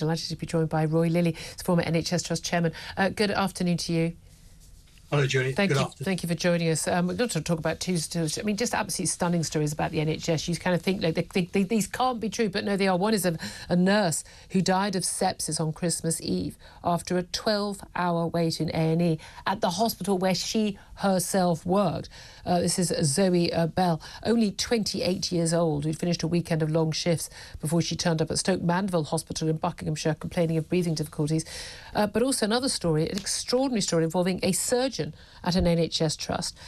Delighted to be joined by Roy Lilley, former NHS Trust Chairman. Good afternoon to you. Hello, Julie. Thank you for joining us. We're going to talk about two stories. I mean, just absolutely stunning stories about the NHS. You kind of think like these can't be true, but no, they are. One is a nurse who died of sepsis on Christmas Eve after a 12-hour wait in A&E at the hospital where she herself worked. This is Zoe Bell, only 28 years old, who'd finished a weekend of long shifts before she turned up at Stoke Mandeville Hospital in Buckinghamshire complaining of breathing difficulties. But also another story, an extraordinary story involving a surgeon at an NHS trust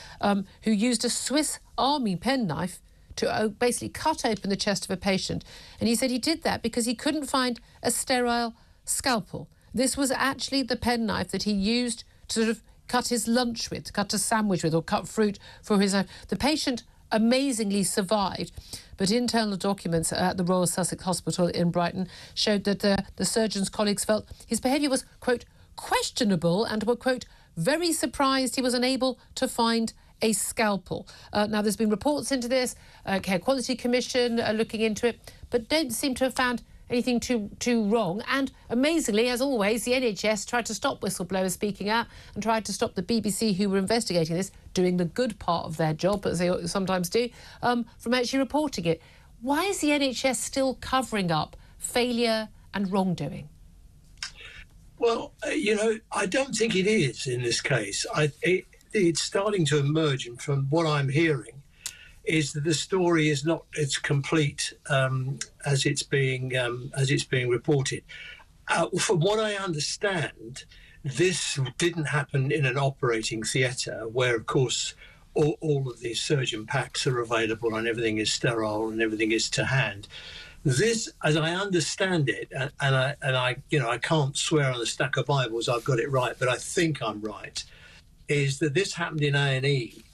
who used a Swiss Army penknife to basically cut open the chest of a patient. And he said he did that because he couldn't find a sterile scalpel. This was actually the penknife that he used to sort of cut his lunch with, cut a sandwich with, or cut fruit for his own. The patient amazingly survived, but internal documents at the Royal Sussex Hospital in Brighton showed that the surgeon's colleagues felt his behaviour was, quote, questionable and were, quote, very surprised he was unable to find a scalpel. Now, there's been reports into this, Care Quality Commission looking into it, but don't seem to have found anything too wrong. And amazingly, as always, the NHS tried to stop whistleblowers speaking out and tried to stop the BBC, who were investigating this, doing the good part of their job, as they sometimes do, from actually reporting it. Why is the NHS still covering up failure and wrongdoing? Well, I don't think it is in this case. It's starting to emerge, and from what I'm hearing, is that the story is not as complete as it's being reported. From what I understand, this didn't happen in an operating theatre where, of course, all of the surgeon packs are available and everything is sterile and everything is to hand. This, as I understand it, and I can't swear on a stack of Bibles I've got it right, but I think I'm right, is that this happened in A&E.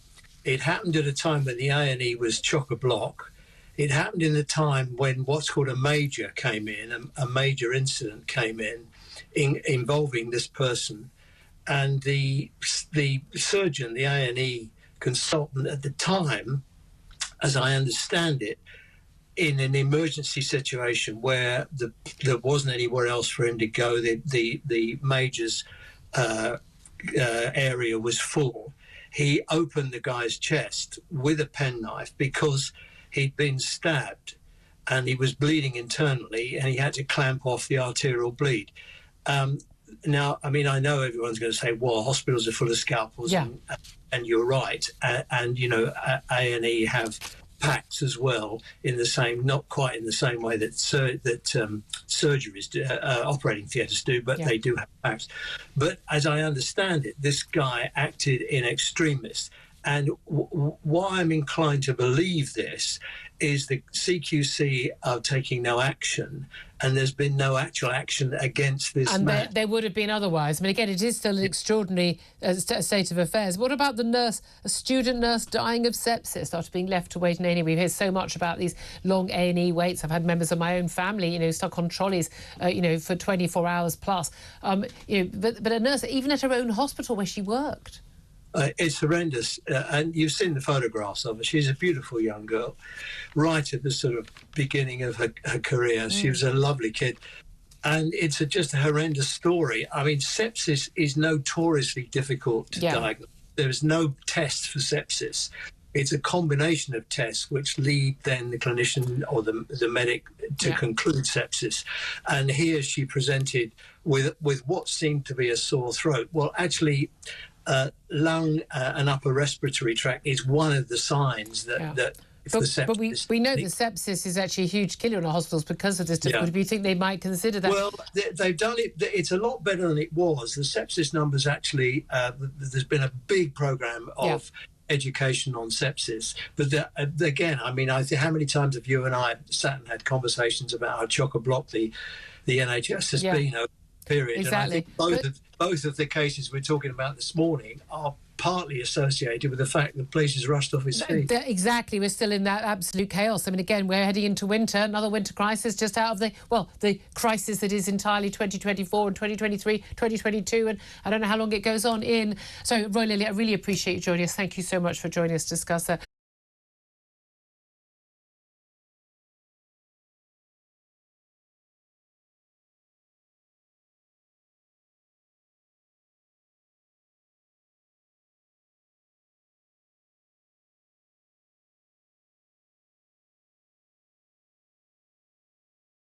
It happened at a time when the A&E was chock-a-block. It happened in the time when what's called a major came in, a major incident came in involving this person. And the surgeon, the A&E consultant at the time, as I understand it, in an emergency situation where there wasn't anywhere else for him to go, the major's area was full. He opened the guy's chest with a penknife because he'd been stabbed and he was bleeding internally, and he had to clamp off the arterial bleed. Now, I mean, I know everyone's going to say, well, hospitals are full of scalpels, yeah. and you're right. And A&E have packs as well, in the same, not quite in the same way that surgeries do, operating theatres do, but yeah, they do have packs. But as I understand it, this guy acted in extremis. And why I'm inclined to believe this is the CQC are taking no action, and there's been no actual action against this man. And there would have been otherwise. I mean, again, it is still an extraordinary state of affairs. What about the nurse, a student nurse dying of sepsis after being left to wait in A&E? We hear so much about these long A&E waits. I've had members of my own family, stuck on trolleys, for 24 hours plus. But a nurse, even at her own hospital where she worked. It's horrendous, and you've seen the photographs of her. She's a beautiful young girl, right at the sort of beginning of her career. She was a lovely kid, and it's just a horrendous story. I mean, sepsis is notoriously difficult to diagnose. There is no test for sepsis. It's a combination of tests which lead then the clinician or the medic to conclude sepsis. And here she presented with what seemed to be a sore throat. Well, actually, lung and upper respiratory tract is one of the signs that if the sepsis... But we know that sepsis is actually a huge killer in our hospitals because of this difficulty. Do you think they might consider that? Well, they've done it. It's a lot better than it was. The sepsis numbers actually... there's been a big programme of education on sepsis. But again, I mean, how many times have you and I sat and had conversations about how chock-a-block the NHS has been over the period? Exactly. And I think both of the cases we're talking about this morning are partly associated with the fact that police has rushed off his feet. Exactly. We're still in that absolute chaos. I mean, again, we're heading into winter, another winter crisis, just out of the crisis that is entirely 2024 and 2023, 2022, and I don't know how long it goes on in. So, Roy Lilley, I really appreciate you joining us. Thank you so much for joining us to discuss that.